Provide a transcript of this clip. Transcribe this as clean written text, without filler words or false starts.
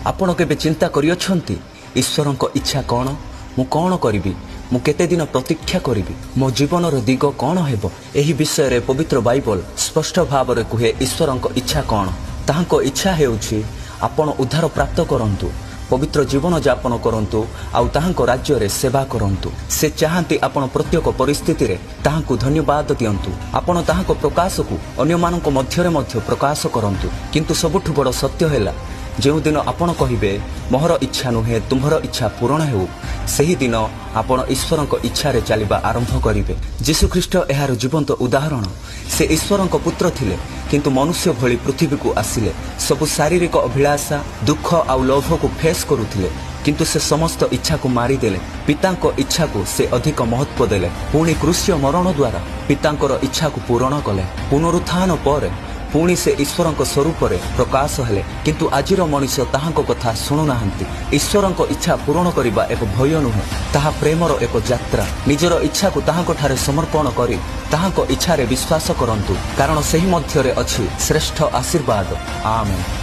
आपण केबे चिंता करियछंती ईश्वरଙ୍କ इच्छा कौन मु कौन करिबि मु केते दिन प्रतीक्षा करिबि मो जीवनर दिग कौन हेबो एही विषय रे पवित्र बाइबल स्पष्ट भाव रे कहे ईश्वरଙ୍କ इच्छा कौन ताहाको इच्छा हेउछि आपण उद्धार प्राप्त करंतु पवित्र जीवन यापन करंतु आउ ताहाको राज्य रे सेवा करंतु से चाहंती आपण प्रत्येक परिस्थिति रे ताहाको धन्यवाद दियंतु आपण ताहाको प्रकाश को अन्य मानक मध्य रे मध्य प्रकाश करंतु किंतु सबुठु बड़ सत्य हैला जो दिन आपण कहिबे मोहर इच्छा नुहे तुम्हर इच्छा पूर्ण हेउ सही दिन आपण ईश्वरଙ୍କ इच्छा रे चलिबा आरंभ करिवे। यीशु ख्रीष्ट एहार जीवंत उदाहरण से ईश्वरଙ୍କ पुत्र थिले किंतु मनुष्य भली पृथ्वी को आसिले सब शारीरिक अभिलाषा दुख आउ लोभ को फेस करुथिले किंतु से समस्त इच्छा को मारिदेले पितांको इच्छा को से अधिक महत्व देले पुणी क्रूस्य मरण द्वारा पितांकर इच्छा को पूर्ण कले पुनरुत्थान पर पुणी से ईश्वरଙ୍କ स्वरूप रे प्रकाश हेले किंतु आजिर मनुष्य ताहाको कथा सुनु नाहंती। ईश्वरଙ୍କ इच्छा पूर्ण करिबा एक भय नुहे ताहा प्रेमर एक यात्रा निजर इच्छा को ताहाको ठारे समर्पण करी ताहाको इच्छा रे विश्वास करंतु कारण सही मध्य रे अछि श्रेष्ठ आशीर्वाद। आमेन।